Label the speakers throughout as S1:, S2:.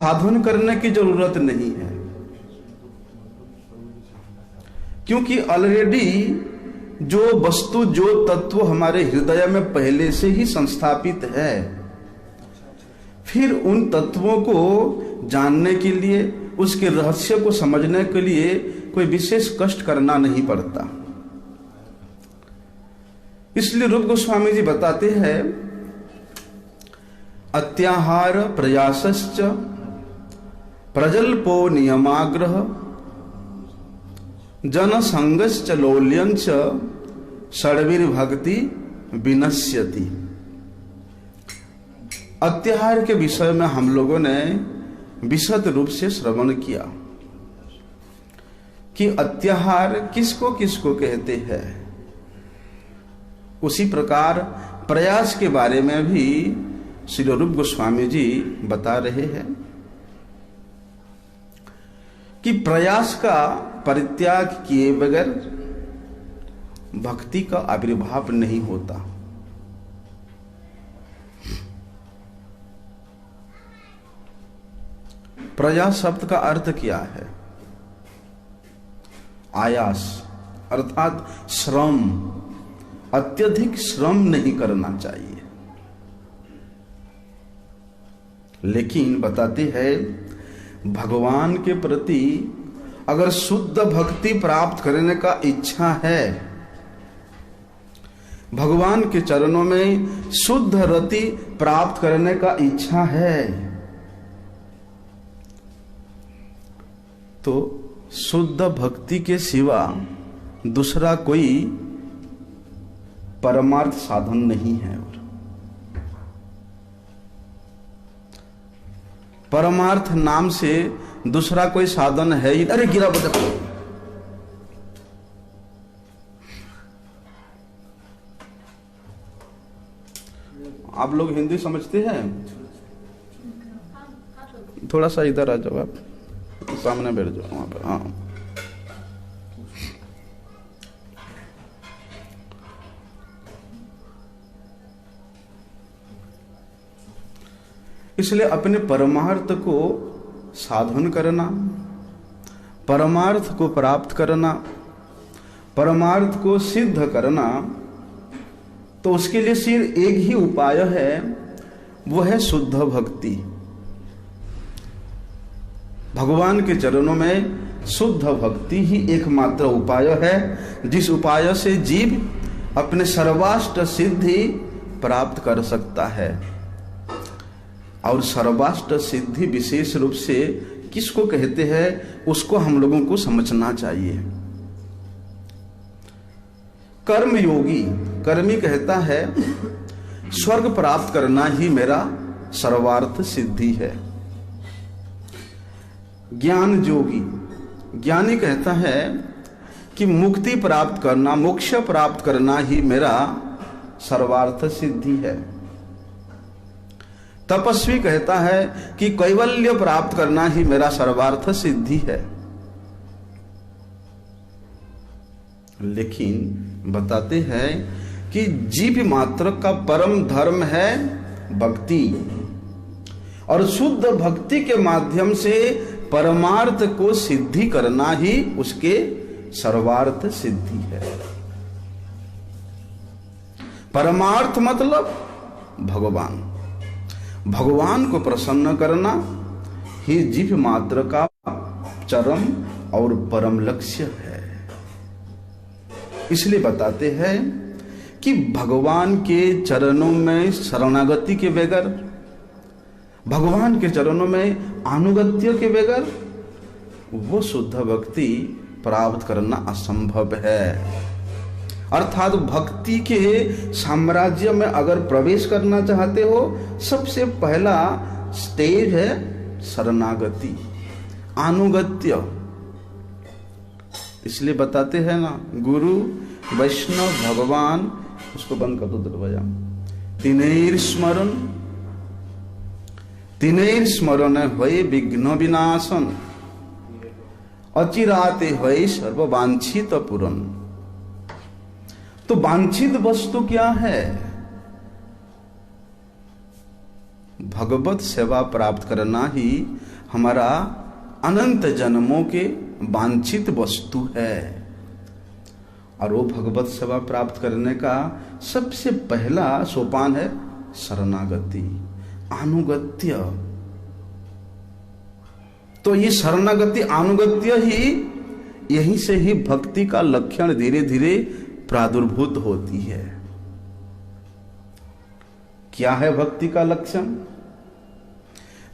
S1: साधन करने की जरूरत नहीं है, क्योंकि ऑलरेडी जो वस्तु जो तत्व हमारे हृदय में पहले से ही संस्थापित है, फिर उन तत्वों को जानने के लिए, उसके रहस्य को समझने के लिए कोई विशेष कष्ट करना नहीं पड़ता। इसलिए रूप गोस्वामी जी बताते हैं, अत्याहार प्रयासश्च प्रजल्पो नियमाग्रह जन संगश्च लोल्यंच षड्वीर भक्ति विनश्यति। अत्याहार के विषय में हम लोगों ने विशद रूप से श्रवण किया कि अत्याहार किसको किसको कहते हैं। उसी प्रकार प्रयास के बारे में भी श्री रूप गोस्वामी जी बता रहे हैं कि प्रयास का परित्याग किए बगैर भक्ति का आविर्भाव नहीं होता। प्रयास शब्द का अर्थ क्या है? आयास अर्थात श्रम, अत्यधिक श्रम नहीं करना चाहिए। लेकिन बताते हैं, भगवान के प्रति अगर शुद्ध भक्ति प्राप्त करने का इच्छा है, भगवान के चरणों में शुद्ध रति प्राप्त करने का इच्छा है, तो शुद्ध भक्ति के सिवा दूसरा कोई परमार्थ साधन नहीं है। परमार्थ नाम से दूसरा कोई साधन है ही। अरे गिरा बता, आप लोग हिंदी समझते हैं? थोड़ा सा इधर आ जाओ, आप सामने बैठ जाओ वहां पर। हाँ, इसलिए अपने परमार्थ को साधन करना, परमार्थ को प्राप्त करना, परमार्थ को सिद्ध करना, तो उसके लिए सिर्फ एक ही उपाय है, वो है शुद्ध भक्ति। भगवान के चरणों में शुद्ध भक्ति ही एकमात्र उपाय है, जिस उपाय से जीव अपने सर्वाष्ट सिद्धि प्राप्त कर सकता है। और सर्वाष्ट सिद्धि विशेष रूप से किसको कहते हैं, उसको हम लोगों को समझना चाहिए। कर्म योगी, कर्मी कहता है स्वर्ग प्राप्त करना ही मेरा सर्वार्थ सिद्धि है। ज्ञान योगी, ज्ञानी कहता है कि मुक्ति प्राप्त करना, मोक्ष प्राप्त करना ही मेरा सर्वार्थ सिद्धि है। तपस्वी कहता है कि कैवल्य प्राप्त करना ही मेरा सर्वार्थ सिद्धि है। लेकिन बताते हैं कि जीव मात्र का परम धर्म है भक्ति, और शुद्ध भक्ति के माध्यम से परमार्थ को सिद्धि करना ही उसके सर्वार्थ सिद्धि है। परमार्थ मतलब भगवान, भगवान को प्रसन्न करना ही जीव मात्र का चरम और परम लक्ष्य है। इसलिए बताते हैं कि भगवान के चरणों में शरणागति के बगैर, भगवान के चरणों में अनुगत्य के बगैर वो शुद्ध भक्ति प्राप्त करना असंभव है। अर्थात भक्ति के साम्राज्य में अगर प्रवेश करना चाहते हो, सबसे पहला स्टेज है शरणागति, अनुगत्य। इसलिए बताते हैं ना, गुरु वैष्णव भगवान, उसको बंद कर दो दरवाजा, तिनैर स्मरण होय विघ्न विनाशन, अचिराते होय सर्व वांछित पूरन। तो वांछित वस्तु क्या है? भगवत सेवा प्राप्त करना ही हमारा अनंत जन्मों के वांछित वस्तु है। और वो भगवत सेवा प्राप्त करने का सबसे पहला सोपान है शरणागति, अनुगत्य। तो ये शरणागति अनुगत्य ही, यहीं से ही भक्ति का लक्षण धीरे धीरे प्रादुर्भूत होती है। क्या है भक्ति का लक्षण?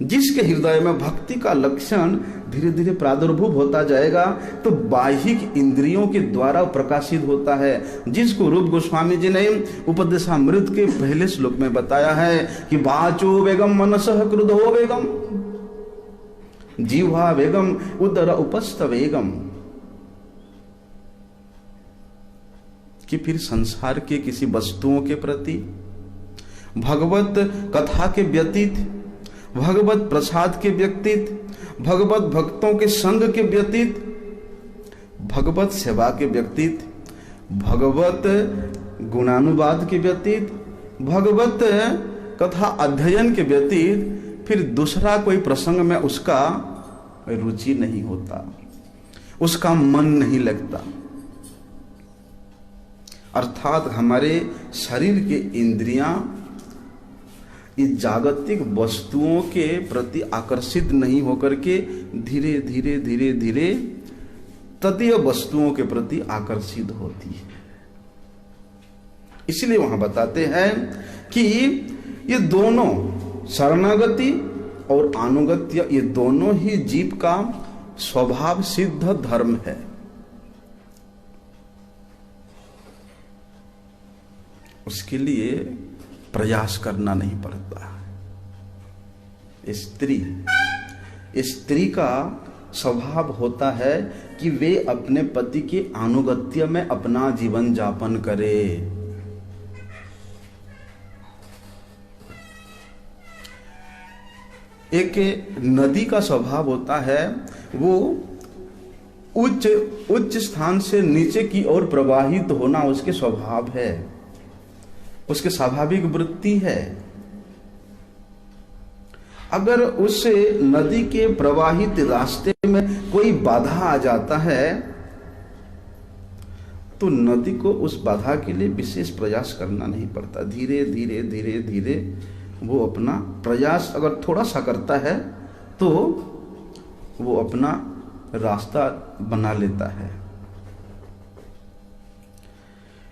S1: जिसके हृदय में भक्ति का लक्षण धीरे धीरे प्रादुर्भूत होता जाएगा तो बाह्यिक इंद्रियों के द्वारा प्रकाशित होता है, जिसको रूप गोस्वामी जी ने उपदेशामृत के पहले श्लोक में बताया है कि वाचो वेगम मनसः क्रुधो वेगम जीवा वेगम उदर उपस्थ वेगम। कि फिर संसार के किसी वस्तुओं के प्रति, भगवत कथा के व्यतीत, भगवत प्रसाद के व्यतीत, भगवत भक्तों के संग के व्यतीत, भगवत सेवा के व्यतीत, भगवत गुणानुवाद के व्यतीत, भगवत कथा अध्ययन के व्यतीत फिर दूसरा कोई प्रसंग में उसका रुचि नहीं होता, उसका मन नहीं लगता। अर्थात हमारे शरीर के इंद्रियां इस जागतिक वस्तुओं के प्रति आकर्षित नहीं होकर के धीरे धीरे धीरे धीरे तदीय वस्तुओं के प्रति आकर्षित होती है। इसलिए वहां बताते हैं कि ये दोनों शरणागति और अनुगत्य, ये दोनों ही जीव का स्वभाव सिद्ध धर्म है। उसके लिए प्रयास करना नहीं पड़ता। स्त्री का स्वभाव होता है कि वे अपने पति के अनुगत्य में अपना जीवन यापन करे। एक नदी का स्वभाव होता है, वो उच्च स्थान से नीचे की ओर प्रवाहित होना उसके स्वभाव है, उसके स्वाभाविक वृत्ति है। अगर उस नदी के प्रवाहित रास्ते में कोई बाधा आ जाता है तो नदी को उस बाधा के लिए विशेष प्रयास करना नहीं पड़ता। धीरे धीरे धीरे धीरे वो अपना प्रयास अगर थोड़ा सा करता है तो वो अपना रास्ता बना लेता है।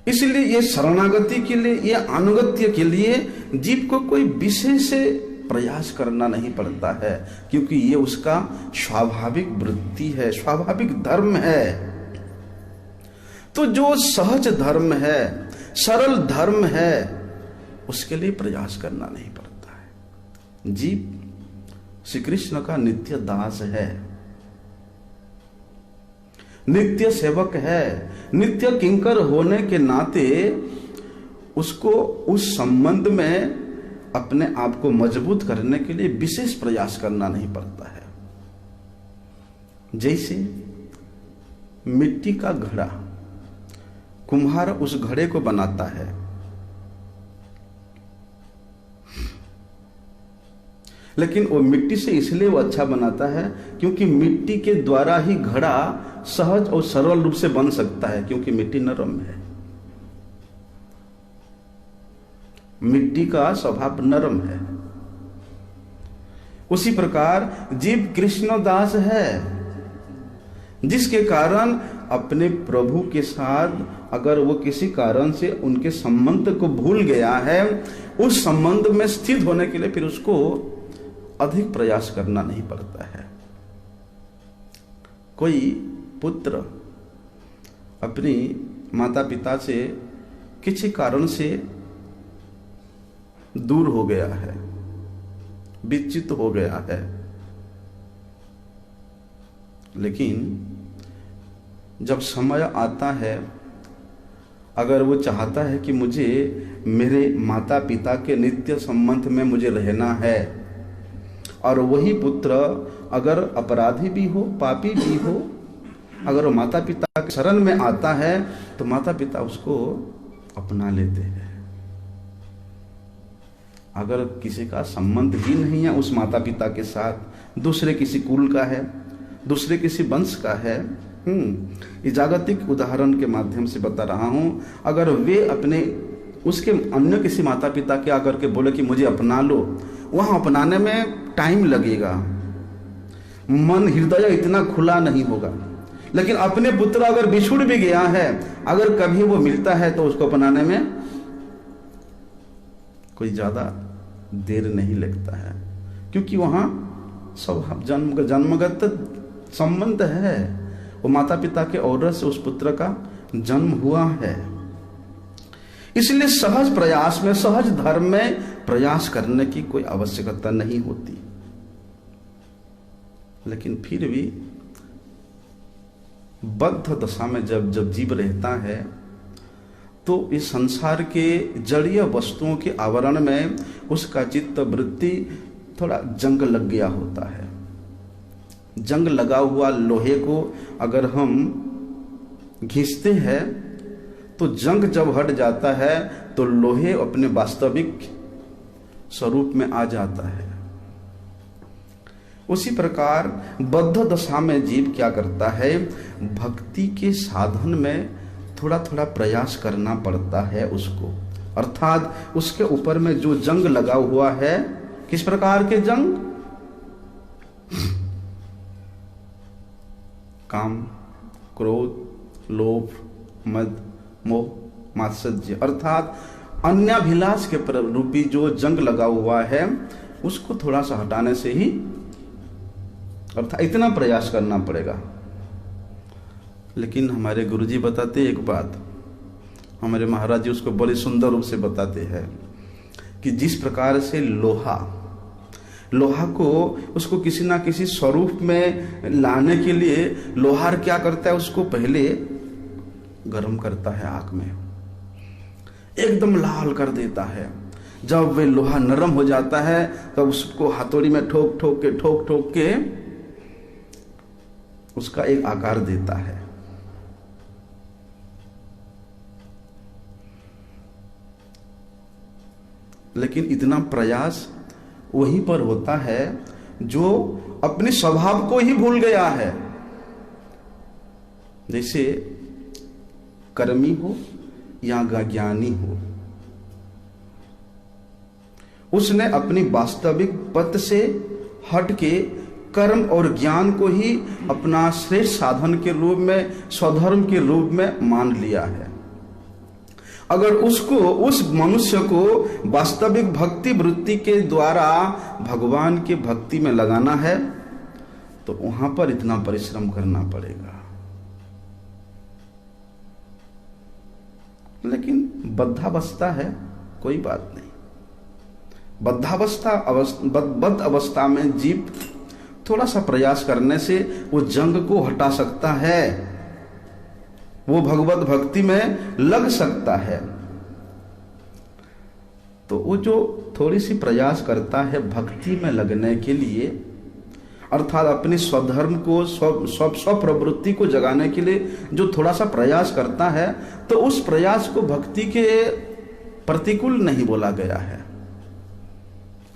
S1: इसलिए ये शरणागति के लिए, ये अनुगत्य के लिए जीव को कोई विशेष प्रयास करना नहीं पड़ता है, क्योंकि ये उसका स्वाभाविक वृत्ति है, स्वाभाविक धर्म है। तो जो सहज धर्म है, सरल धर्म है, उसके लिए प्रयास करना नहीं पड़ता है। जीव श्री कृष्ण का नित्य दास है, नित्य सेवक है। नित्य किंकर होने के नाते उसको उस संबंध में अपने आप को मजबूत करने के लिए विशेष प्रयास करना नहीं पड़ता है। जैसे मिट्टी का घड़ा, कुम्हार उस घड़े को बनाता है, लेकिन वो मिट्टी से इसलिए वो अच्छा बनाता है क्योंकि मिट्टी के द्वारा ही घड़ा सहज और सरल रूप से बन सकता है, क्योंकि मिट्टी नरम है। मिट्टी का स्वभाव नरम है। उसी प्रकार जीव कृष्णदास है, जिसके कारण अपने प्रभु के साथ अगर वो किसी कारण से उनके संबंध को भूल गया है, उस संबंध में स्थित होने के लिए फिर उसको अधिक प्रयास करना नहीं पड़ता है। कोई पुत्र अपनी माता पिता से किसी कारण से दूर हो गया है, विच्युत हो गया है, लेकिन जब समय आता है, अगर वो चाहता है कि मुझे मेरे माता पिता के नित्य संबंध में मुझे रहना है, और वही पुत्र अगर अपराधी भी हो, पापी भी हो, अगर वो माता पिता के शरण में आता है तो माता पिता उसको अपना लेते हैं। अगर किसी का संबंध ही नहीं है उस माता पिता के साथ, दूसरे किसी कुल का है, दूसरे किसी वंश का है, ये जागतिक उदाहरण के माध्यम से बता रहा हूं, अगर वे अपने उसके अन्य किसी माता पिता के आकर के बोले कि मुझे अपना लो, वहां अपनाने में टाइम लगेगा, मन हृदय इतना खुला नहीं होगा। लेकिन अपने पुत्र अगर बिछुड़ भी गया है, अगर कभी वो मिलता है तो उसको अपनाने में कोई ज्यादा देर नहीं लगता है, क्योंकि वहां सब जन्मगत संबंध है। वो माता पिता के औरत से उस पुत्र का जन्म हुआ है। इसलिए सहज प्रयास में, सहज धर्म में प्रयास करने की कोई आवश्यकता नहीं होती। लेकिन फिर भी बद्ध दशा में जब जीव रहता है तो इस संसार के जड़ीय वस्तुओं के आवरण में उसका चित्त वृत्ति थोड़ा जंग लग गया होता है। जंग लगा हुआ लोहे को अगर हम घिसते हैं तो जंग जब हट जाता है तो लोहे अपने वास्तविक स्वरूप में आ जाता है। उसी प्रकार बद्ध दशा में जीव क्या करता है, भक्ति के साधन में थोड़ा थोड़ा प्रयास करना पड़ता है उसको, अर्थात उसके ऊपर में जो जंग लगा हुआ है, किस प्रकार के जंग, काम, क्रोध, लोभ, मद, मोह, मात्सर्य, अर्थात अन्याभिलाष के रूपी जो जंग लगा हुआ है उसको थोड़ा सा हटाने से ही, अर्थात इतना प्रयास करना पड़ेगा। लेकिन हमारे गुरुजी बताते एक बात, हमारे महाराज जी उसको बड़े सुंदर रूप से बताते हैं कि जिस प्रकार से लोहा को उसको किसी ना किसी स्वरूप में लाने के लिए लोहार क्या करता है, उसको पहले गर्म करता है, आग में एकदम लाल कर देता है। जब वे लोहा नरम हो जाता है तब उसको हथौड़ी में ठोक ठोक के उसका एक आकार देता है। लेकिन इतना प्रयास वहीं पर होता है जो अपने स्वभाव को ही भूल गया है। जैसे कर्मी हो या ज्ञानी हो, उसने अपनी वास्तविक पथ से हट के कर्म और ज्ञान को ही अपना श्रेष्ठ साधन के रूप में, स्वधर्म के रूप में मान लिया है। अगर उस मनुष्य को वास्तविक भक्ति वृत्ति के द्वारा भगवान के भक्ति में लगाना है तो वहां पर इतना परिश्रम करना पड़ेगा। लेकिन बद्धावस्था है, कोई बात नहीं। बद्ध अवस्था में जीव थोड़ा सा प्रयास करने से वो जंग को हटा सकता है, वो भगवत भक्ति में लग सकता है। तो वो जो थोड़ी सी प्रयास करता है भक्ति में लगने के लिए, अर्थात अपने स्वधर्म को, स्व प्रवृत्ति को जगाने के लिए जो थोड़ा सा प्रयास करता है, तो उस प्रयास को भक्ति के प्रतिकूल नहीं बोला गया है।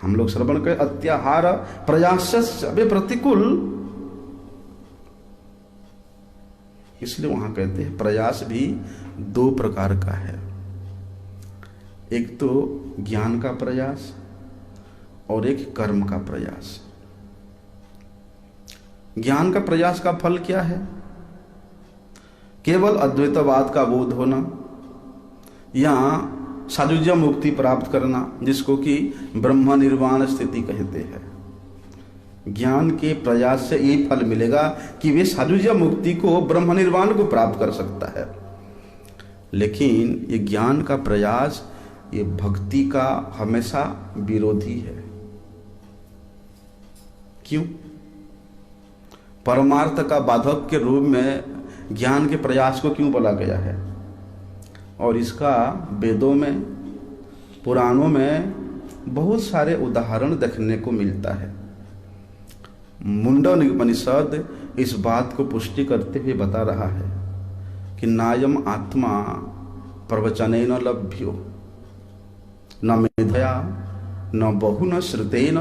S1: हम लोग श्रवण के अत्याहार प्रयास प्रतिकूल, इसलिए वहां कहते हैं प्रयास भी दो प्रकार का है, एक तो ज्ञान का प्रयास और एक कर्म का प्रयास। ज्ञान का प्रयास का फल क्या है? केवल अद्वैतवाद का बोध होना या सायुज्य मुक्ति प्राप्त करना, जिसको कि ब्रह्म निर्वाण स्थिति कहते हैं। ज्ञान के प्रयास से यही फल मिलेगा कि वे सायुज्य मुक्ति को, ब्रह्म निर्वाण को प्राप्त कर सकता है। लेकिन ये ज्ञान का प्रयास, ये भक्ति का हमेशा विरोधी है। क्यों? परमार्थ का बाधक के रूप में ज्ञान के प्रयास को क्यों बोला गया है? और इसका वेदों में, पुराणों में बहुत सारे उदाहरण देखने को मिलता है। मुंडन उपनिषद इस बात को पुष्टि करते हुए बता रहा है कि नायम आत्मा प्रवचनेन लभ्यो न मेधया न बहु न श्रुतेन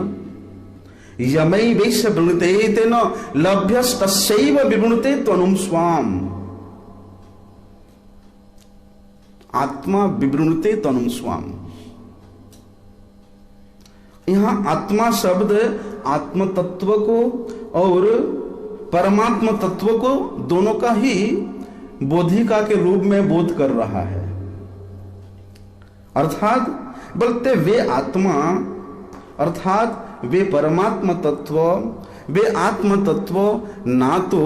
S1: यमै वैश्य वृणुते तेन लभ्यस्तस्यैव विवृणुते त्वनुम स्वाम। आत्मा विवृणुते तनुम स्वाम। यहां आत्मा शब्द आत्म तत्व को और परमात्मा तत्व को दोनों का ही बोधिका के रूप में बोध कर रहा है। अर्थात बोलते वे आत्मा अर्थात वे परमात्मा तत्व, वे आत्म तत्व ना तो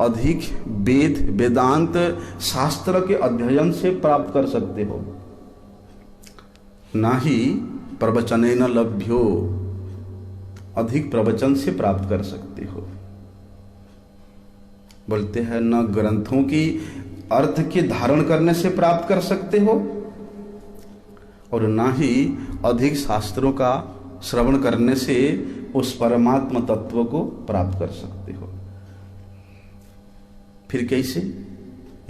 S1: अधिक वेद वेदांत शास्त्र के अध्ययन से प्राप्त कर सकते हो, ना ही प्रवचनेन लभ्यो, अधिक प्रवचन से प्राप्त कर सकते हो। बोलते हैं न ग्रंथों की अर्थ के धारण करने से प्राप्त कर सकते हो और ना ही अधिक शास्त्रों का श्रवण करने से उस परमात्मा तत्व को प्राप्त कर सकते हो। फिर कैसे?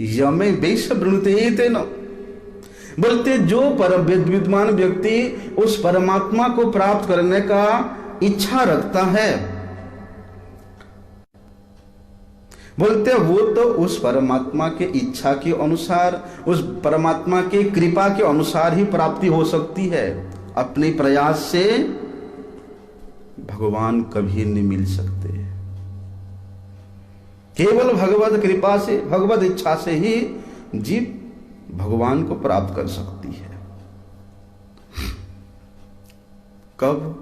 S1: यमे वैश्य वृणुते तेन, बोलते जो परम विद्वान व्यक्ति उस परमात्मा को प्राप्त करने का इच्छा रखता है, बोलते वो तो उस परमात्मा के इच्छा के अनुसार, उस परमात्मा के कृपा के अनुसार ही प्राप्ति हो सकती है। अपने प्रयास से भगवान कभी नहीं मिल सकते। केवल भगवत कृपा से, भगवत इच्छा से ही जीव भगवान को प्राप्त कर सकती है। कब?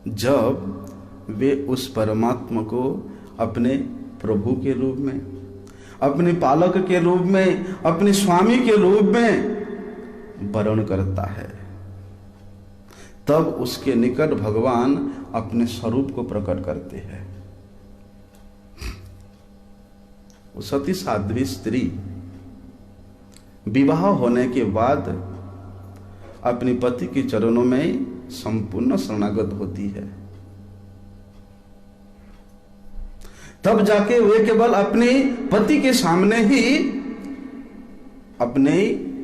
S1: जब वे उस परमात्मा को अपने प्रभु के रूप में, अपने पालक के रूप में, अपने स्वामी के रूप में वर्ण करता है, तब उसके निकट भगवान अपने स्वरूप को प्रकट करते हैं। सती साध्वी स्त्री विवाह होने के बाद अपने पति के चरणों में संपूर्ण शरणागत होती है। तब जाके वे केवल अपने पति के सामने ही अपने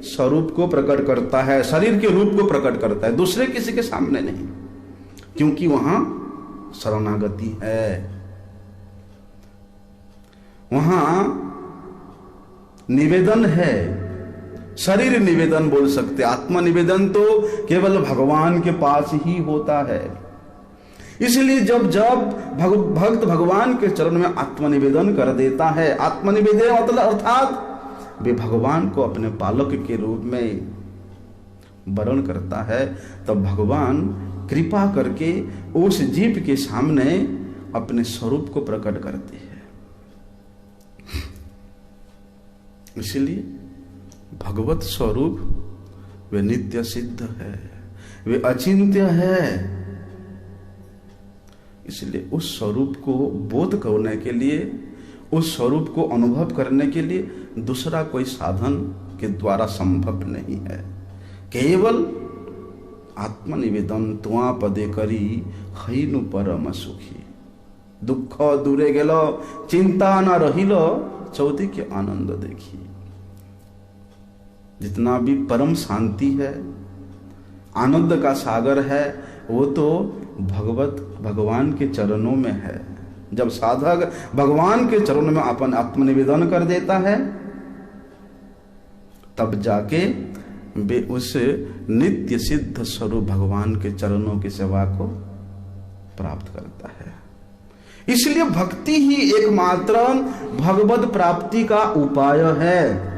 S1: स्वरूप को प्रकट करता है, शरीर के रूप को प्रकट करता है, दूसरे किसी के सामने नहीं, क्योंकि वहां शरणागति है, वहां निवेदन है। शरीर निवेदन बोल सकते, आत्मा निवेदन तो केवल भगवान के पास ही होता है। इसलिए जब जब भक्त भगवान के चरण में आत्मनिवेदन कर देता है, आत्मनिवेदन मतलब अर्थात वे भगवान को अपने पालक के रूप में वर्ण करता है, तब भगवान कृपा करके उस जीव के सामने अपने स्वरूप को प्रकट करते हैं। इसलिए भगवत स्वरूप वे नित्य सिद्ध है, वे अचिंत्य है। इसलिए उस स्वरूप को बोध करने के लिए, उस स्वरूप को अनुभव करने के लिए दूसरा कोई साधन के द्वारा संभव नहीं है। केवल आत्मनिवेदन त्वा पदे करी हैनु परम सुखी, दुख दूरे गेलो चिंता न रहिलो चौथी के आनंद देखी। जितना भी परम शांति है, आनंद का सागर है, वो तो भगवान के चरणों में है। जब साधक भगवान के चरणों में अपन आत्मनिवेदन कर देता है, तब जाके वे उस नित्य सिद्ध स्वरूप भगवान के चरणों की सेवा को प्राप्त करता है। इसलिए भक्ति ही एकमात्र भगवत प्राप्ति का उपाय है।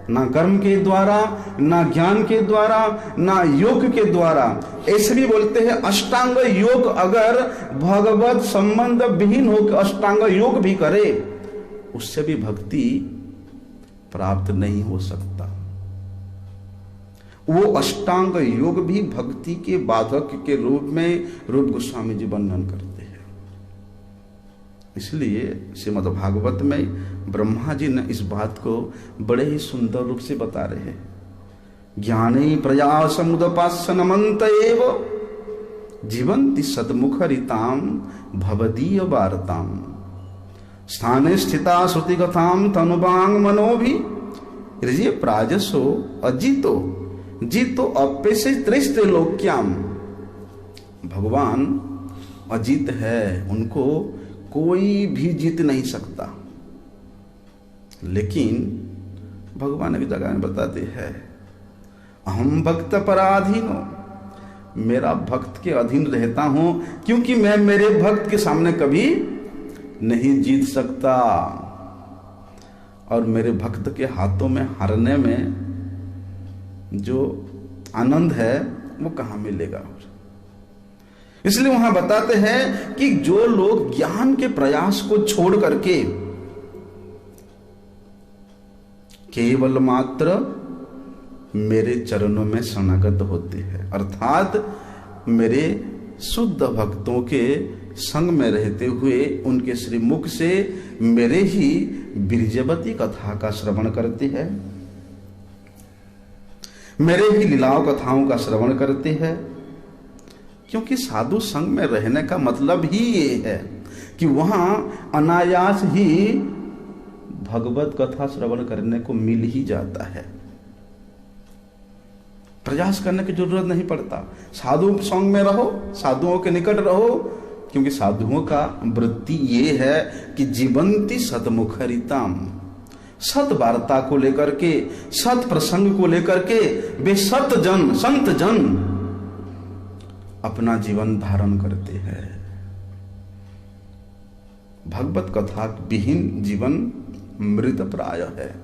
S1: ना कर्म के द्वारा, ना ज्ञान के द्वारा, ना योग के द्वारा। ऐसे भी बोलते हैं अष्टांग योग अगर भगवत संबंध विहीन होकर अष्टांग योग भी करे, उससे भी भक्ति प्राप्त नहीं हो सकता। वो अष्टांग योग भी भक्ति के बाधक के रूप में रूप गोस्वामी जी वर्णन करते हैं। इसलिए श्रीमद् भागवत में ब्रह्मा जी ने इस बात को बड़े ही सुंदर रूप से बता रहे हैं। ज्ञाने प्रयासमुदपासनमन्त एव जीवन्ति सद्मुखरिताम भवदीय वार्ताम स्थाने स्थिता श्रुतिकथाम तनुवांग मनोभि हृदय प्राजसो अजितो जीतो अपेक्षे त्रिस्ते लोक्याम। भगवान अजीत है, उनको कोई भी जीत नहीं सकता। लेकिन भगवान एक जगह में बताते हैं, अहम भक्त पराधीनो, मेरा भक्त के अधीन रहता हूं, क्योंकि मैं मेरे भक्त के सामने कभी नहीं जीत सकता। और मेरे भक्त के हाथों में हारने में जो आनंद है वो कहां मिलेगा। इसलिए वहां बताते हैं कि जो लोग ज्ञान के प्रयास को छोड़ करके केवल मात्र मेरे चरणों में शरणागत होते हैं, अर्थात मेरे शुद्ध भक्तों के संग में रहते हुए उनके श्रीमुख से मेरे ही बीरजवती कथा का श्रवण करते हैं, मेरे ही लीलाओं कथाओं का श्रवण करते हैं। क्योंकि साधु संग में रहने का मतलब ही ये है कि वहां अनायास ही भगवत कथा श्रवण करने को मिल ही जाता है, प्रयास करने की जरूरत नहीं पड़ता। साधु संग में रहो, साधुओं के निकट रहो, क्योंकि साधुओं का वृत्ति ये है कि जीवंती सतमुखरिताम, सत वार्ता को लेकर के, सत प्रसंग को लेकर के वे संत जन अपना जीवन धारण करते हैं। भगवत कथा विहीन जीवन मृत प्राय है।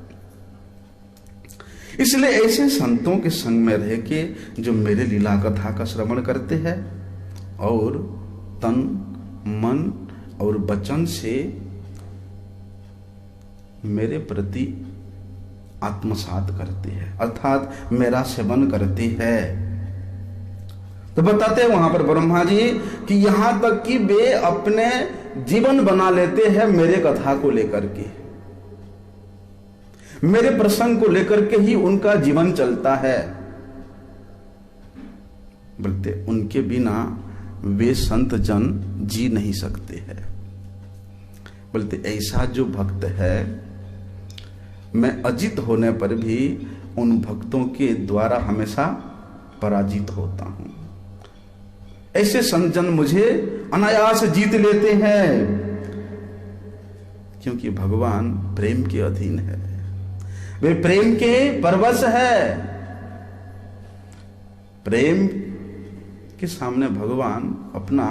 S1: इसलिए ऐसे संतों के संग में रह के जो मेरे लीला कथा का श्रवण करते हैं और तन मन और वचन से मेरे प्रति आत्मसात करते हैं, अर्थात मेरा सेवन करते हैं। तो बताते हैं वहां पर ब्रह्मा जी कि यहां तक कि वे अपने जीवन बना लेते हैं मेरे कथा को लेकर के, मेरे प्रसंग को लेकर के ही उनका जीवन चलता है। बोलते उनके बिना वे संत जन जी नहीं सकते हैं। बोलते ऐसा जो भक्त है, मैं अजित होने पर भी उन भक्तों के द्वारा हमेशा पराजित होता हूं। ऐसे संत जन मुझे अनायास जीत लेते हैं, क्योंकि भगवान प्रेम के अधीन है, वे प्रेम के परवश है। प्रेम के सामने भगवान अपना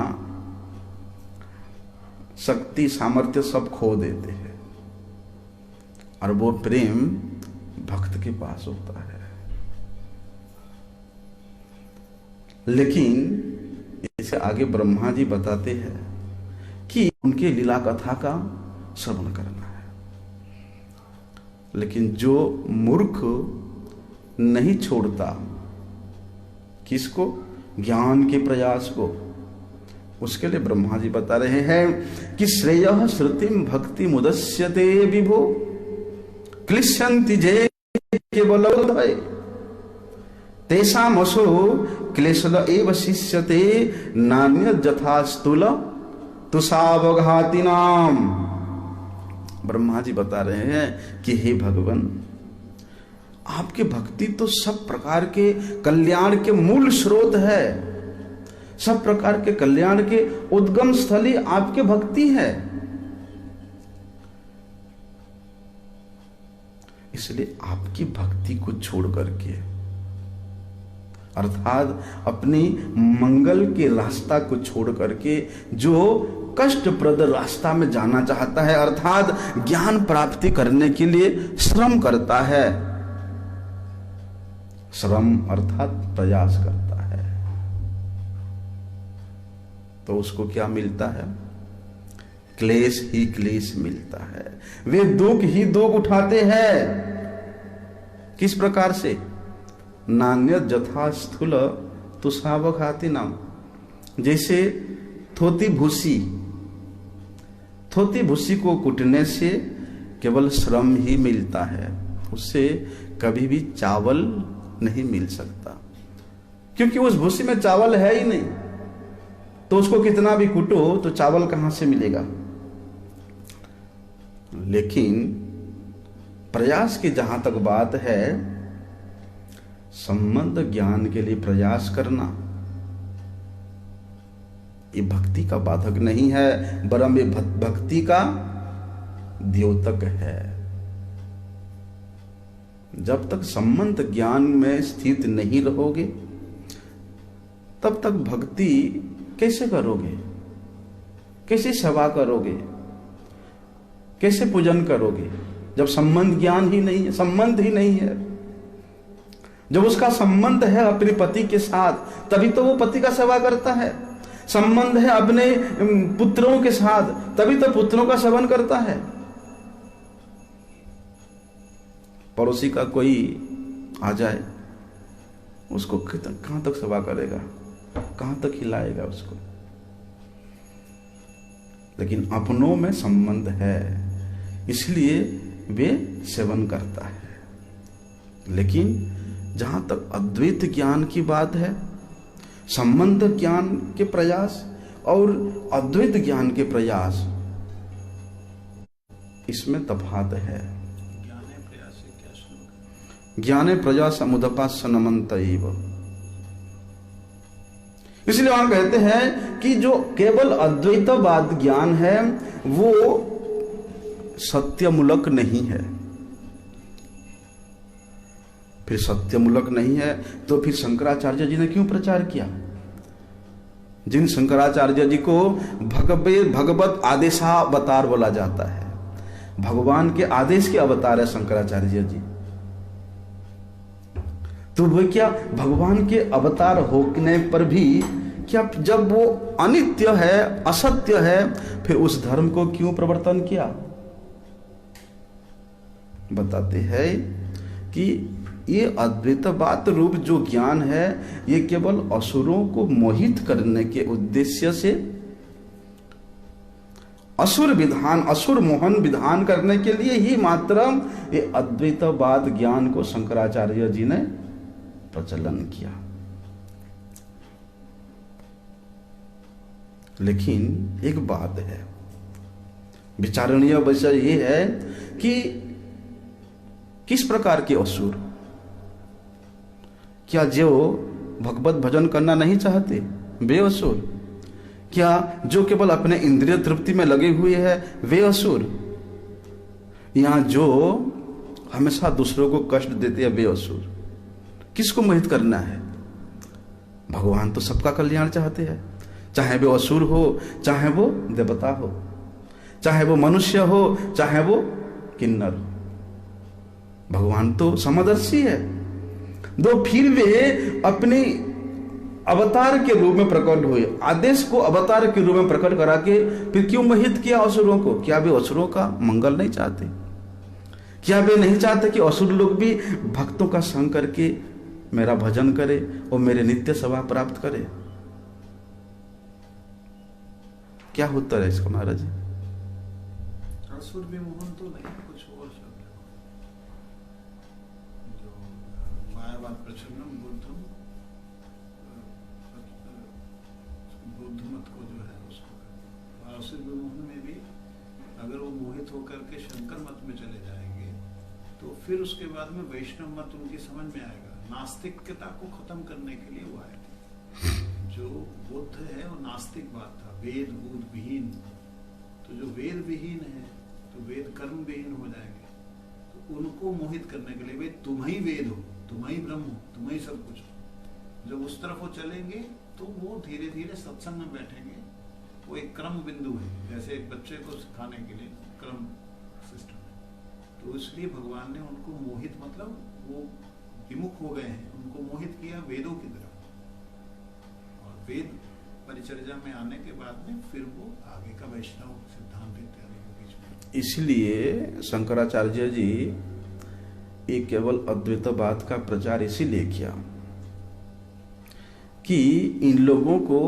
S1: शक्ति सामर्थ्य सब खो देते हैं, और वो प्रेम भक्त के पास होता है। लेकिन इसे आगे ब्रह्मा जी बताते हैं कि उनके लीला कथा का श्रवण करना है। लेकिन जो मूर्ख नहीं छोड़ता किसको, ज्ञान के प्रयास को, उसके लिए ब्रह्मा जी बता रहे हैं कि श्रेयः श्रुतिम भक्ति मुदस्यते विभो क्लिश्यन्ति जे केवलोदय तेषामसो क्लेशल एव शिष्यते नान्यत् यथा स्थूल तुषावघातिनाम। ब्रह्मा जी बता रहे हैं कि हे भगवान, आपके भक्ति तो सब प्रकार के कल्याण के मूल स्रोत है, सब प्रकार के कल्याण के उद्गम स्थल ही आपके भक्ति है। इसलिए आपकी भक्ति को छोड़ करके, अर्थात अपनी मंगल के रास्ता को छोड़ करके जो कष्टप्रद रास्ता में जाना चाहता है, अर्थात ज्ञान प्राप्ति करने के लिए श्रम करता है, श्रम अर्थात प्रयास करता है, तो उसको क्या मिलता है? क्लेश ही क्लेश मिलता है। वे दुख ही दुख उठाते हैं। किस प्रकार से? नान्यत् यथा स्थूल तुषावघातिनाम, जैसे थोती भूसी को कुटने से केवल श्रम ही मिलता है, उससे कभी भी चावल नहीं मिल सकता, क्योंकि उस भूसी में चावल है ही नहीं। तो उसको कितना भी कूटो तो चावल कहां से मिलेगा? लेकिन प्रयास की जहां तक बात है, संबंध ज्ञान के लिए प्रयास करना ये भक्ति का बाधक नहीं है, वरन ये भक्ति का द्योतक है। जब तक संबंध ज्ञान में स्थित नहीं रहोगे तब तक भक्ति कैसे करोगे, कैसे सेवा करोगे, कैसे पूजन करोगे, जब संबंध ज्ञान ही नहीं है, संबंध ही नहीं है। जब उसका संबंध है अपने पति के साथ तभी तो वो पति का सेवा करता है, संबंध है अपने पुत्रों के साथ तभी तो पुत्रों का सेवन करता है। पड़ोसी का कोई आ जाए उसको कहां तक सेवा करेगा, कहां तक खिलाएगा उसको। लेकिन अपनों में संबंध है इसलिए वे सेवन करता है। लेकिन जहां तक अद्वैत ज्ञान की बात है, संबंध ज्ञान के प्रयास और अद्वैत ज्ञान के प्रयास, इसमें तफात है। ज्ञाने प्रयास मुदपासनमंत एव। इसलिए वहां कहते हैं कि जो केवल अद्वैतवाद ज्ञान है वो सत्यमूलक नहीं है। फिर सत्यमूलक नहीं है तो फिर शंकराचार्य जी ने क्यों प्रचार किया? जिन शंकराचार्य जी को भगवत आदेशावतार बोला जाता है, भगवान के आदेश के अवतार है शंकराचार्य जी। तो वो क्या भगवान के अवतार होने पर भी क्या जब वो अनित्य है, असत्य है, फिर उस धर्म को क्यों प्रवर्तन किया? बताते हैं कि ये अद्वैतवाद रूप जो ज्ञान है ये केवल असुरों को मोहित करने के उद्देश्य से, असुर विधान, असुर मोहन विधान करने के लिए ही मात्र ये अद्वैतवाद ज्ञान को शंकराचार्य जी ने प्रचलन किया। लेकिन एक बात है, विचारणीय विषय ये है कि किस प्रकार के असुर? क्या जो भगवत भजन करना नहीं चाहते वे असुर? क्या जो केवल अपने इंद्रिय तृप्ति में लगे हुए हैं वे असुर? या जो हमेशा दूसरों को कष्ट देते हैं वे असुर? किसको मोहित करना है? भगवान तो सबका कल्याण चाहते हैं, चाहे वो असुर हो, चाहे वो देवता हो, चाहे वो मनुष्य हो, चाहे वो किन्नर हो। भगवान तो समदर्शी है। दो फिर वे अपने अवतार के रूप में प्रकट हुए, आदेश को अवतार के रूप में प्रकट करा के फिर क्यों मोहित किया असुरों को? क्या वे असुरों का मंगल नहीं चाहते? क्या वे नहीं चाहते कि असुर लोग भी भक्तों का संग करके मेरा भजन करे और मेरे नित्य सेवा प्राप्त करे? क्या उत्तर है इसका महाराज?
S2: असुर भी मोहन तो नहीं, कुछ और शब्द जो मायावाद प्रचन्नम बुद्धम, बुद्ध मत को जो है उसको, असुर भी मोहन में भी अगर वो मोहित होकर के शंकर मत में चले जाएंगे तो फिर उसके बाद में वैष्णव मत उनकी समझ में आएगा। नास्तिकता को खत्म करने के लिए वो आए थे। जो बुद्ध है वो नास्तिकवाद था, वेद बूद विहीन। तो जो वेद विहीन है तो वेद कर्म विहीन हो जाएंगे, तो उनको मोहित करने के लिए वे तुम ही वेद हो, तुम ही ब्रह्म हो, तुम ही सब कुछ हो। जब उस तरफ वो चलेंगे तो वो धीरे धीरे सत्संग में बैठेंगे। वो एक क्रम बिंदु है, जैसे एक बच्चे को सिखाने के लिए क्रम सिस्टम है। तो इसलिए भगवान ने उनको मोहित, मतलब वो विमुख हो गए हैं, उनको मोहित किया वेदों की तरफ। और वेद परिचर्या में आने के बाद में फिर वो आगे का वैष्णव सिद्धांत इत्यादि के बीच में।
S1: इसलिए शंकराचार्य जी ये केवल अद्वैतवाद का प्रचार इसीलिए किया कि इन लोगों को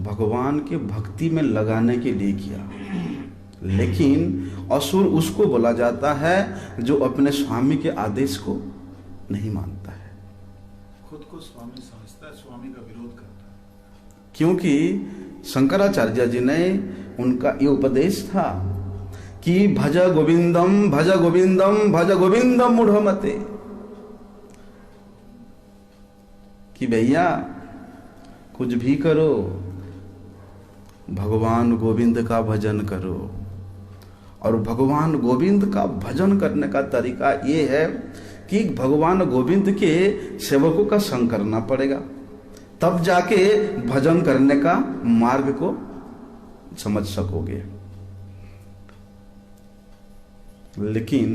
S1: भगवान के भक्ति में लगाने के लिए किया। लेकिन असुर उसको बोला जाता है जो अपने स्वामी के आदेश को नहीं मानता है,
S2: खुद को स्वामी समझता है, स्वामी का विरोध करता है।
S1: क्योंकि शंकराचार्य जी ने उनका ये उपदेश था कि भज गोविंदम भज गोविंदम भज गोविंदम मूढ़मते। कि भैया कुछ भी करो, भगवान गोविंद का भजन करो। और भगवान गोविंद का भजन करने का तरीका ये है कि भगवान गोविंद के सेवकों का संग करना पड़ेगा, तब जाके भजन करने का मार्ग को समझ सकोगे। लेकिन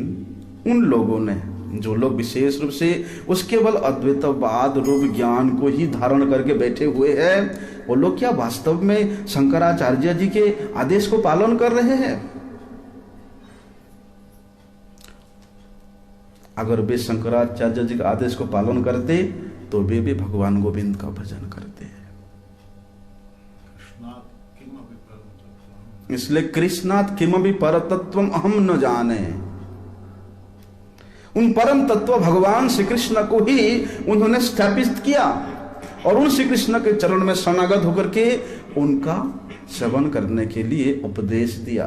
S1: उन लोगों ने, जो लोग विशेष रूप से उस केवल अद्वैतवाद रूप ज्ञान को ही धारण करके बैठे हुए हैं, वो लोग क्या वास्तव में शंकराचार्य जी के आदेश को पालन कर रहे हैं? अगर वे शंकराचार्य जी के आदेश को पालन करते तो वे भी भगवान गोविंद का भजन करते हैं। इसलिए कृष्णात् किमपि परतत्वम अहम न जाने, उन परम तत्व भगवान श्री कृष्ण को ही उन्होंने स्थापित किया और उन श्री कृष्ण के चरण में शरणागत होकर के उनका सेवन करने के लिए उपदेश दिया।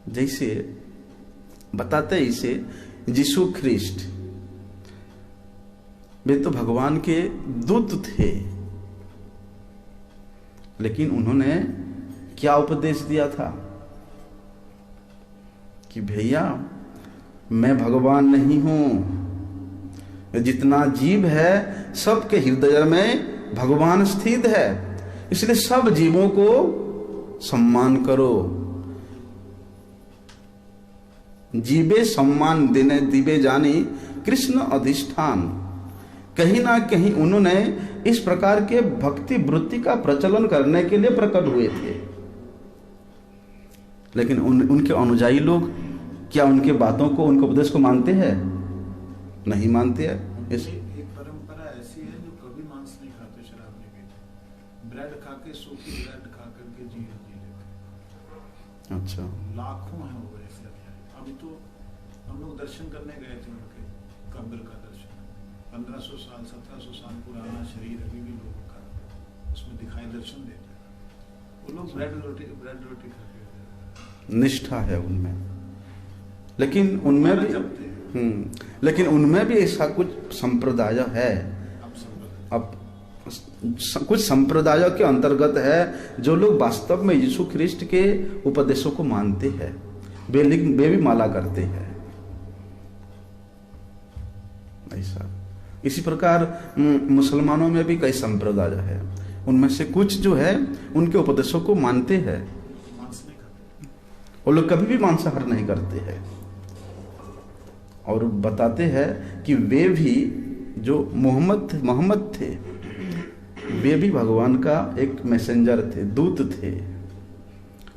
S1: जैसे बताते इसे यीशु ख्रिस्ट, वे तो भगवान के दूत थे, लेकिन उन्होंने क्या उपदेश दिया था कि भैया मैं भगवान नहीं हूं, जितना जीव है सबके हृदय में भगवान स्थित है, इसलिए सब जीवों को सम्मान करो। जीवे सम्मान देने दिवे जानी कृष्ण अधिष्ठान। कहीं ना कहीं उन्होंने इस प्रकार के भक्ति वृत्ति का प्रचलन करने के लिए प्रकट हुए थे, लेकिन उनके अनुयायी लोग क्या उनके बातों को, उनके उपदेश को मानते हैं? नहीं मानते हैं।
S2: एक परंपरा ऐसी है जो कभी मांस नहीं खाते, शराब नहीं पीते, ब्रेड खा के, सूखी ब्रेड खा करके जी लेते। अच्छा, लाखों हैं वो ऐसे। अभी तो हम लोग दर्शन करने गए थे उनके कब्र का दर्शन, 1500 साल 1700 साल पुराना शरीर अभी भी लोगों का उसमें दिखाई दर्शन देता है। वो लोग ब्रेड रोटी खाते, निष्ठा
S1: है उनमें। लेकिन उनमें भी ऐसा कुछ संप्रदाय है। अब कुछ संप्रदायों के अंतर्गत है जो लोग वास्तव में यीशु ख्रिस्ट के उपदेशों को मानते हैं, वे भी माला करते हैं। ऐसा इसी प्रकार मुसलमानों में भी कई संप्रदाय है, उनमें से कुछ जो है उनके उपदेशों को मानते हैं, वो लोग कभी भी मांसाहार नहीं करते हैं और बताते हैं कि वे भी जो मोहम्मद थे, वे भी भगवान का एक मैसेंजर थे, दूत थे,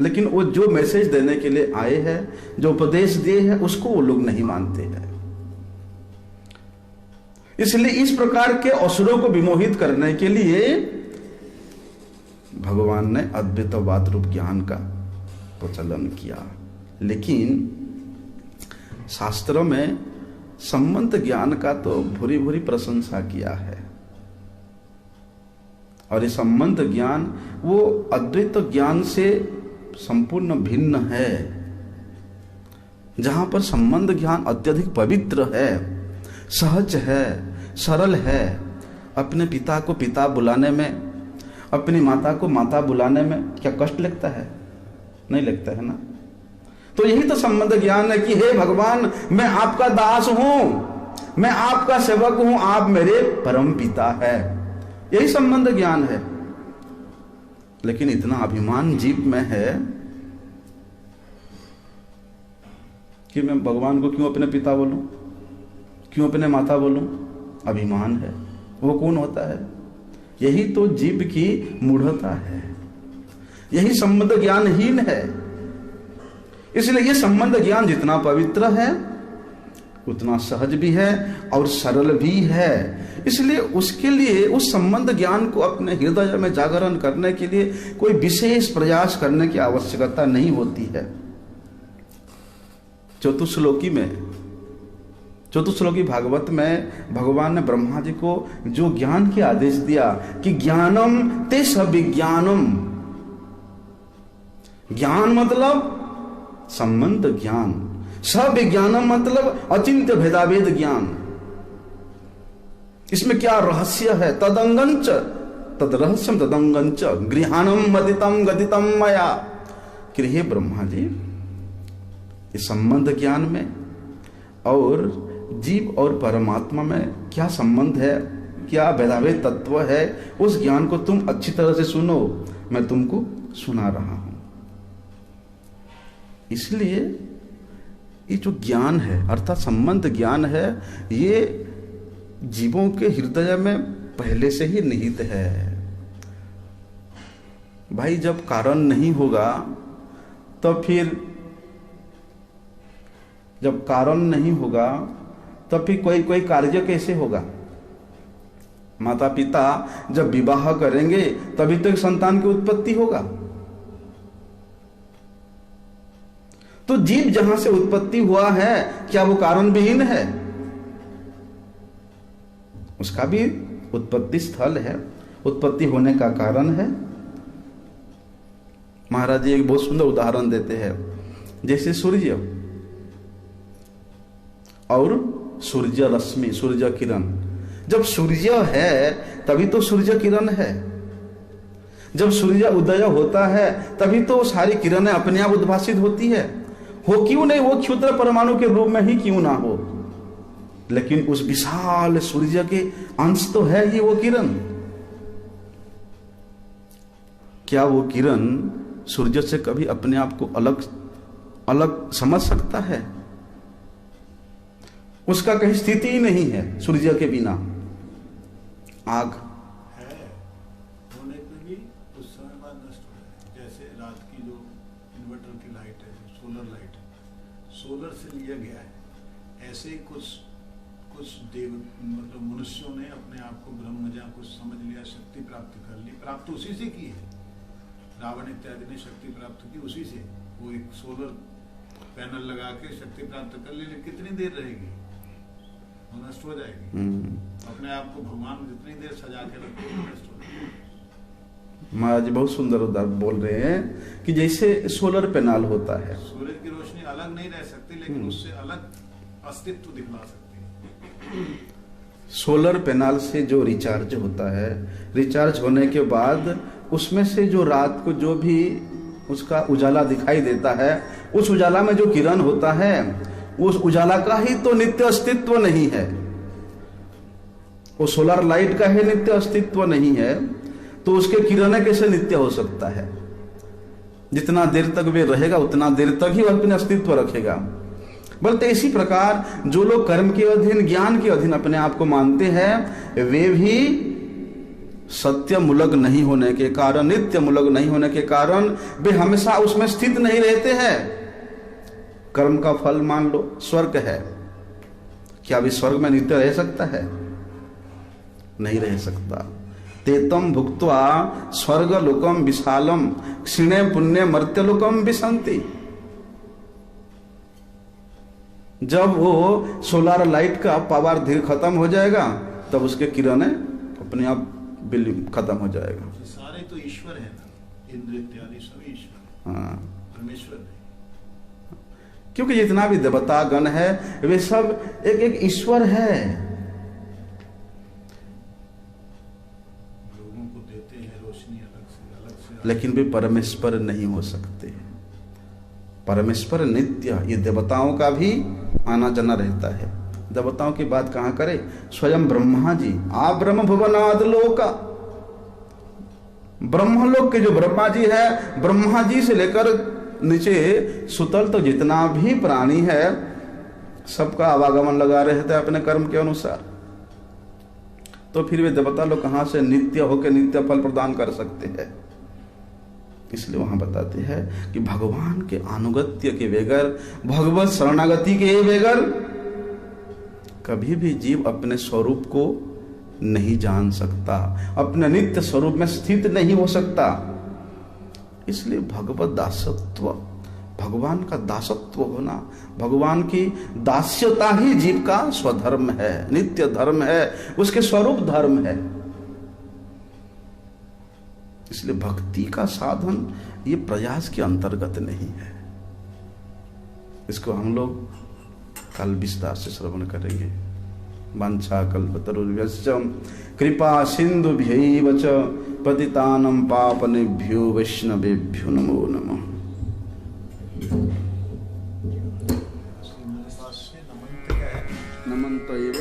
S1: लेकिन वो जो मैसेज देने के लिए आए हैं, जो उपदेश दिए हैं, उसको वो लोग नहीं मानते हैं। इसलिए इस प्रकार के असुरों को विमोहित करने के लिए भगवान ने अद्वैतवाद रूप ज्ञान का प्रचलन किया। लेकिन शास्त्रों में संबंध ज्ञान का तो भूरी भूरी प्रशंसा किया है, और ये संबंध ज्ञान वो अद्वैत ज्ञान से संपूर्ण भिन्न है। जहां पर संबंध ज्ञान अत्यधिक पवित्र है, सहज है, सरल है, अपने पिता को पिता बुलाने में, अपनी माता को माता बुलाने में क्या कष्ट लगता है? नहीं लगता है ना। तो यही तो संबंध ज्ञान है कि हे भगवान, मैं आपका दास हूं, मैं आपका सेवक हूं, आप मेरे परम पिता है। यही संबंध ज्ञान है। लेकिन इतना अभिमान जीव में है कि मैं भगवान को क्यों अपने पिता बोलूं, क्यों अपने माता बोलूं? अभिमान है। वो कौन होता है? यही तो जीव की मूढ़ता है, यही संबंध ज्ञानहीन है। इसलिए ये संबंध ज्ञान जितना पवित्र है उतना सहज भी है और सरल भी है। इसलिए उसके लिए उस संबंध ज्ञान को अपने हृदय में जागरण करने के लिए कोई विशेष प्रयास करने की आवश्यकता नहीं होती है। चतुश्लोकी भागवत में भगवान ने ब्रह्मा जी को जो ज्ञान के आदेश दिया कि ज्ञानम ते सविज्ञानम, ज्ञान मतलब संबंध ज्ञान, सविज्ञानम मतलब अचिंत्य भेदाभेद ज्ञान। इसमें क्या रहस्य है? तदंगंच तद रहस्यम तदंगंच गृहाणम मदितम गदितम मया। कि हे ब्रह्मा जी, इस संबंध ज्ञान में और जीव और परमात्मा में क्या संबंध है, क्या भेदाभेद तत्व है, उस ज्ञान को तुम अच्छी तरह से सुनो, मैं तुमको सुना रहा हूं। इसलिए ये जो ज्ञान है अर्थात संबंध ज्ञान है, ये जीवों के हृदय में पहले से ही निहित है। भाई जब कारण नहीं होगा तो फिर जब कारण नहीं होगा तो फिर कोई कार्य कैसे होगा? माता पिता जब विवाह करेंगे तभी तो एक संतान की उत्पत्ति होगा। तो जीव जहां से उत्पत्ति हुआ है क्या वो कारण विहीन है? उसका भी उत्पत्ति स्थल है, उत्पत्ति होने का कारण है। महाराज जी एक बहुत सुंदर उदाहरण देते हैं, जैसे सूर्य और सूर्य रश्मि, सूर्य किरण। जब सूर्य है तभी तो सूर्य किरण है। जब सूर्य उदय होता है तभी तो सारी किरणें अपने आप उद्भासित होती है। हो क्यों नहीं, वो क्षुद्र परमाणु के रूप में ही क्यों ना हो, लेकिन उस विशाल सूर्य के अंश तो है ही वो किरण। क्या वो किरण सूर्य से कभी अपने आप को अलग अलग समझ सकता है? उसका कहीं स्थिति ही नहीं है सूर्य के बिना। आग
S2: है होने पे भी कुछ समय बाद नष्ट हो जाए। जैसे रात की जो इन्वर्टर की लाइट है, सोलर लाइट, सोलर से लिया गया है। ऐसे ही कुछ देव मतलब मनुष्यों ने अपने आप को ब्रह्म या कुछ समझ लिया, शक्ति प्राप्त कर ली। प्राप्त उसी से की है, रावण इत्यादि ने शक्ति प्राप्त की उसी से। वो एक सोलर पैनल लगा के शक्ति प्राप्त कर ली, लेकिन कितनी देर रहेगी, वो नष्ट हो जाएगी। अपने आप को भगवान जितनी देर सजा के रखे नष्ट हो जाएगी।
S1: महाराज जी बहुत सुंदर उदाहरण बोल रहे हैं कि जैसे सोलर पैनल होता है,
S2: सूर्य की रोशनी अलग नहीं रह सकती, लेकिन उससे अलग अस्तित्व दिखला सकती है।
S1: सोलर पैनल से जो रिचार्ज होता है, रिचार्ज होने के बाद उसमें से जो रात को जो भी उसका उजाला दिखाई देता है, उस उजाला में जो किरण होता है, उस उजाला का ही तो नित्य अस्तित्व नहीं है। वो सोलर लाइट का ही नित्य अस्तित्व नहीं है, तो उसके किरणें कैसे नित्य हो सकता है? जितना देर तक वे रहेगा उतना देर तक ही वह अपने अस्तित्व रखेगा। बल्कि इसी प्रकार जो लोग कर्म के अधीन, ज्ञान के अधीन अपने आप को मानते हैं, वे भी सत्य मूलक नहीं होने के कारण, नित्य मूलक नहीं होने के कारण वे हमेशा उसमें स्थित नहीं रहते हैं। कर्म का फल मान लो स्वर्ग है, क्या अभी स्वर्ग में नित्य रह सकता है? नहीं रह सकता। तेतम भुक्त्वा स्वर्ग लोकम विशालम क्षीणे पुण्य मर्त्य लोकम विसंति। जब वो सोलर लाइट का पावर धीरे खत्म हो जाएगा तब उसके किरणें अपने आप बिल खत्म हो जाएगा।
S2: सारे तो ईश्वर है ना, इंद्र इत्यादि सभी ईश्वर,
S1: हाँ,
S2: परमेश्वर नहीं।
S1: क्योंकि जितना भी देवता गण है वे सब एक एक ईश्वर है।
S2: लोगों को देते हैं रोशनी अलग से
S1: लेकिन वे परमेश्वर नहीं हो सकते। परमेश्वर नित्य, ये देवताओं का भी आना जाना रहता है। देवताओं की बात कहां करें, स्वयं ब्रह्मा जी आप ब्रह्म भुवनाद लोका, ब्रह्मलोक के जो ब्रह्मा जी है, ब्रह्मा जी से लेकर नीचे सुतल तो जितना भी प्राणी है सबका आवागमन लगा रहता है अपने कर्म के अनुसार। तो फिर वे देवता लोग कहां से नित्य होकर नित्य फल प्रदान कर सकते हैं? इसलिए वहां बताते हैं कि भगवान के अनुगत्य के बगैर, भगवत शरणागति के बगैर कभी भी जीव अपने स्वरूप को नहीं जान सकता, अपने नित्य स्वरूप में स्थित नहीं हो सकता। इसलिए भगवत दासत्व, भगवान का दासत्व होना, भगवान की दास्यता ही जीव का स्वधर्म है, नित्य धर्म है, उसके स्वरूप धर्म है। इसलिए भक्ति का साधन ये प्रयास के अंतर्गत नहीं है। इसको हम लोग कल विस्तार से श्रवण करेंगे। वाञ्छाकल्पतरुभ्यश्च कृपा सिन्धुभ्यैव च पतितानं पावनेभ्यो वैष्णवेभ्यो नमो नमः।
S2: नमन्त क्या है?
S1: नमन्त एव